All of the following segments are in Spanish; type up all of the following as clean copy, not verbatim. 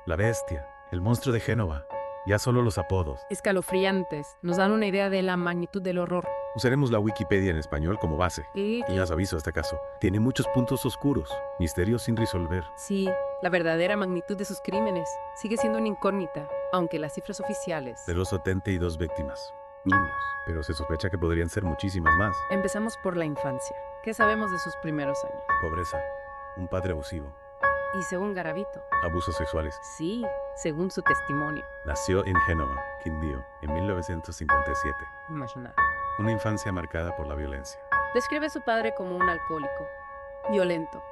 La bestia, el monstruo de Génova. Ya solo los apodos. Escalofriantes. Nos dan una idea de la magnitud del horror. Usaremos la Wikipedia en español como base. Y Y os aviso este caso. Tiene muchos puntos oscuros, misterios sin resolver. sí, la verdadera magnitud de sus crímenes sigue siendo una incógnita, aunque las cifras oficiales. De los 72 víctimas. Niños. Pero se sospecha que podrían ser muchísimas más. Empezamos por la infancia. ¿Qué sabemos de sus primeros años? Pobreza. Un padre abusivo. Y según Garavito, Abusos sexuales. sí, según su testimonio. Nació en Génova, Quindío, en 1957. Imaginar. Una infancia marcada por la violencia. Describe a su padre como un alcohólico, violento,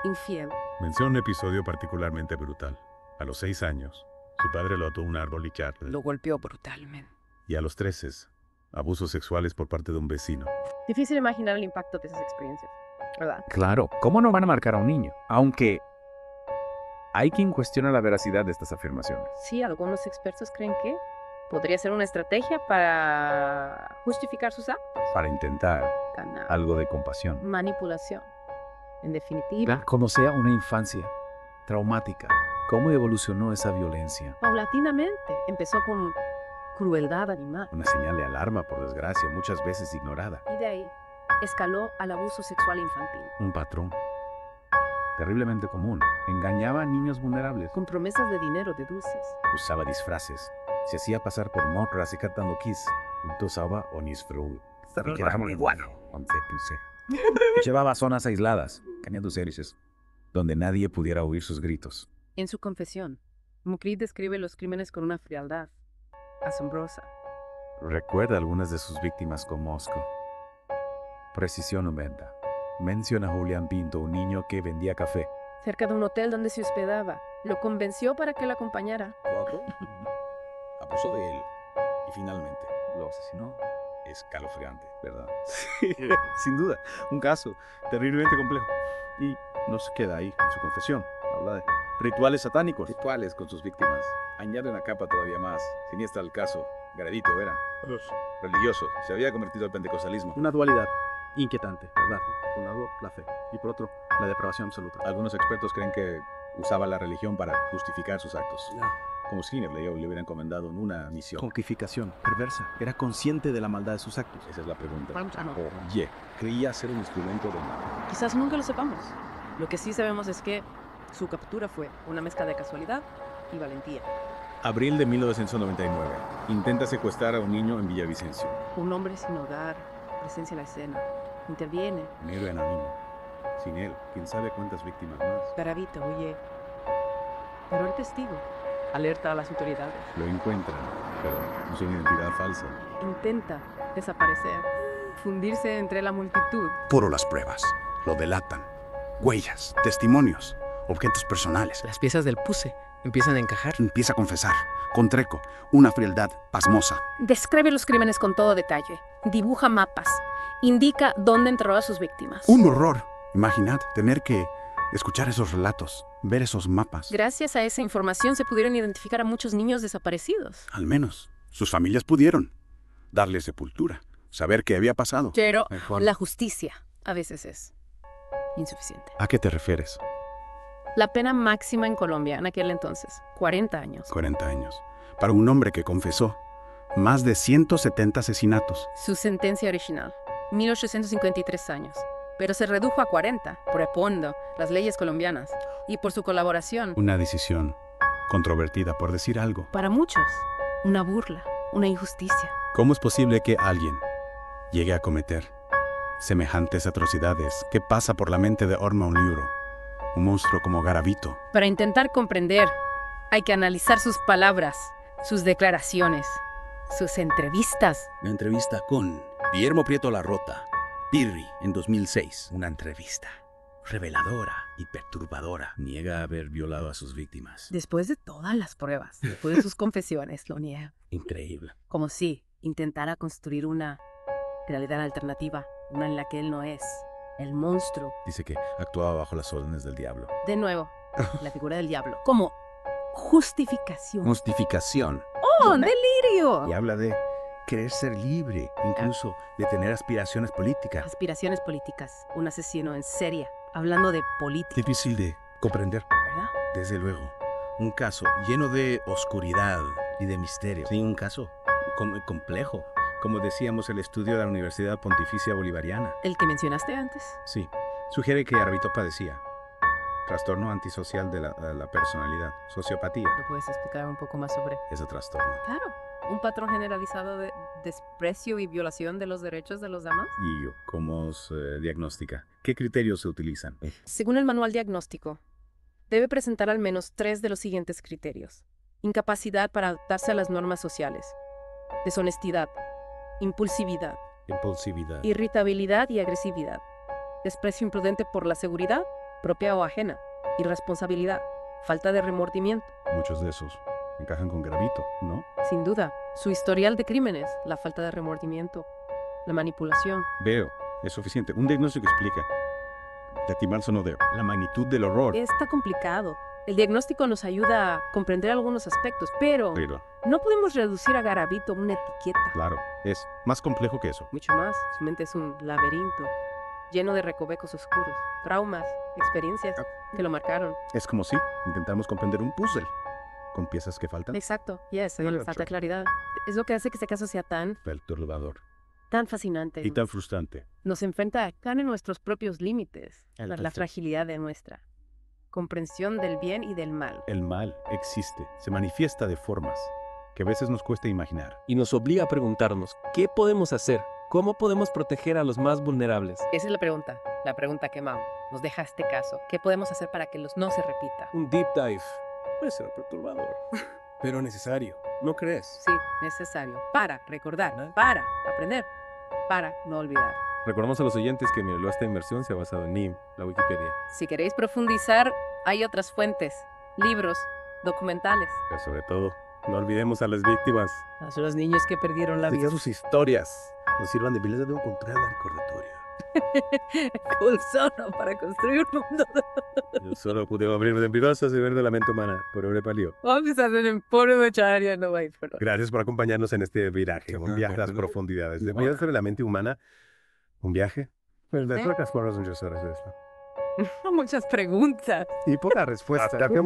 infiel. Menciona un episodio particularmente brutal. A los 6 años, su padre lo ató a un árbol y charle. Lo golpeó brutalmente. Y a los 13, abusos sexuales por parte de un vecino. Difícil imaginar el impacto de esas experiencias, ¿verdad? Claro, ¿cómo no van a marcar a un niño? Aunque hay quien cuestiona la veracidad de estas afirmaciones. Sí, algunos expertos creen que podría ser una estrategia para justificar sus actos. Para intentar Ganar. algo de compasión. Manipulación. En definitiva, Como sea una infancia traumática, ¿cómo evolucionó esa violencia? paulatinamente empezó con crueldad animal. Una señal de alarma, por desgracia, muchas veces ignorada. Y de ahí escaló al abuso sexual infantil, Un patrón terriblemente común. Engañaba a niños vulnerables. con promesas de dinero de dulces. Usaba disfraces. Se hacía pasar por morras y cantando Kiss. Usaba Onisfrul. Llevaba a zonas aisladas, donde nadie pudiera oír sus gritos. En su confesión, Mukrid describe los crímenes con una frialdad asombrosa. Recuerda algunas de sus víctimas con Mosco. Precisión aumenta. Menciona a Julián Pinto, un niño que vendía café. Cerca de un hotel donde se hospedaba, lo convenció para que lo acompañara. 4. Abusó de él. Y finalmente, Lo asesinó. escalofriante. ¿Verdad? Sin duda, un caso terriblemente complejo. Y no se queda ahí en su confesión. Habla de rituales satánicos. Rituales con sus víctimas. Añade una capa todavía más siniestra al caso. Garavito era religioso. Se había convertido al pentecostalismo. Una dualidad inquietante, ¿verdad? Por un lado, la fe. Y por otro, la depravación absoluta. Algunos expertos creen que usaba la religión para justificar sus actos. Como Skinner le hubiera encomendado en una misión. Conquificación perversa. Era consciente de la maldad de sus actos. Esa es la pregunta. Ah, no. Oye, creía ser un instrumento de mal. Quizás nunca lo sepamos. Lo que sí sabemos es que su captura fue una mezcla de casualidad y valentía. Abril de 1999. Intenta secuestrar a un niño en Villavicencio. Un hombre sin hogar, presencia en la escena, interviene. Un héroe anónimo. Sin él, quién sabe cuántas víctimas más. Garavito huye. Pero el testigo alerta a las autoridades. Lo encuentran, pero usa una identidad falsa. Intenta desaparecer, fundirse entre la multitud. Puro las pruebas. Lo delatan. Huellas, testimonios, objetos personales. Las piezas del puzzle empiezan a encajar. Empieza a confesar, con Treco, una frialdad pasmosa. Describe los crímenes con todo detalle. Dibuja mapas. Indica dónde enterró a sus víctimas. Un horror. Imaginad tener que escuchar esos relatos, ver esos mapas. Gracias a esa información se pudieron identificar a muchos niños desaparecidos. Al menos, sus familias pudieron darle sepultura, saber qué había pasado. Pero Mejor. la justicia a veces es insuficiente. ¿A qué te refieres? La pena máxima en Colombia en aquel entonces, 40 años. 40 años. Para un hombre que confesó más de 170 asesinatos. Su sentencia original, 1853 años, pero se redujo a 40 por opondo las leyes colombianas y por su colaboración. Una decisión controvertida, por decir algo. Para muchos, una burla, una injusticia. ¿Cómo es posible que alguien llegue a cometer semejantes atrocidades? ¿Qué pasa por la mente de Orma un libro? Un monstruo como Garavito. Para intentar comprender, hay que analizar sus palabras, sus declaraciones, sus entrevistas. Una entrevista con Guillermo Prieto Larrota, Pirri, en 2006. Una entrevista reveladora y perturbadora. Niega haber violado a sus víctimas. Después de todas las pruebas, después de sus confesiones, lo niega. Increíble. Como si intentara construir una realidad alternativa, una en la que él no es el monstruo. Dice que actuaba bajo las órdenes del diablo. De nuevo, la figura del diablo, como justificación. Justificación. ¡Oh, delirio! Y habla de querer ser libre, incluso de tener aspiraciones políticas. Aspiraciones políticas, un asesino en serie, hablando de política, Difícil de comprender, ¿verdad? desde luego. Un caso lleno de oscuridad y de misterio. Sí, un caso complejo. Como decíamos, el estudio de la Universidad Pontificia Bolivariana. ¿El que mencionaste antes? Sí, sugiere que Garavito padecía trastorno antisocial de la personalidad, sociopatía. ¿Lo puedes explicar un poco más sobre? Ese trastorno. Claro, un patrón generalizado de desprecio y violación de los derechos de los demás. ¿Y cómo se diagnostica? ¿Qué criterios se utilizan? Según el manual diagnóstico, debe presentar al menos 3 de los siguientes criterios. Incapacidad para adaptarse a las normas sociales, deshonestidad, impulsividad, Impulsividad. irritabilidad y agresividad, desprecio imprudente por la seguridad, propia o ajena, irresponsabilidad, falta de remordimiento. Muchos de esos encajan con Garavito, ¿no? Sin duda, su historial de crímenes, la falta de remordimiento, la manipulación. Veo, es suficiente. Un diagnóstico explica, de estimarse no debe, la magnitud del horror. Está complicado. El diagnóstico nos ayuda a comprender algunos aspectos, pero Pero, no podemos reducir a Garavito a una etiqueta. claro, es más complejo que eso. Mucho más, su mente es un laberinto, lleno de recovecos oscuros, traumas, experiencias que lo marcaron. Es como si intentamos comprender un puzzle con piezas que faltan. Exacto, yes, Vale, falta doctor. claridad. Es lo que hace que este caso sea tan Perturbador. fascinante. Y tan frustrante. Nos enfrenta a caer en nuestros propios límites, El la perfecto. fragilidad de nuestra comprensión del bien y del mal. El mal existe, se manifiesta de formas que a veces nos cuesta imaginar. Y nos obliga a preguntarnos, ¿qué podemos hacer? ¿Cómo podemos proteger a los más vulnerables? Esa es la pregunta que Mao nos deja este caso. ¿Qué podemos hacer para que no se repita? Un deep dive. Puede ser perturbador, pero necesario. ¿No crees? Sí, necesario. Para recordar, para aprender, para no olvidar. Recordamos a los oyentes que esta inversión se ha basado en NIM, la Wikipedia. Si queréis profundizar, hay otras fuentes, libros, documentales. Pero sobre todo, no olvidemos a las víctimas. A los niños que perdieron la vida. sus historias nos sirvan de pilas de un contrato recordatorio. Cool sono para construir un mundo. Yo solo pude abrirme de privazas y ver de la mente humana, por ore palió. Vamos a hacer en puro de Charia, no vais, pero... Gracias por acompañarnos en este viraje, un viaje a las profundidades. De voy a hacer de la mente humana un viaje. Pues de Sí. muchas horas de esto. Muchas preguntas. Y pocas respuestas. Hasta que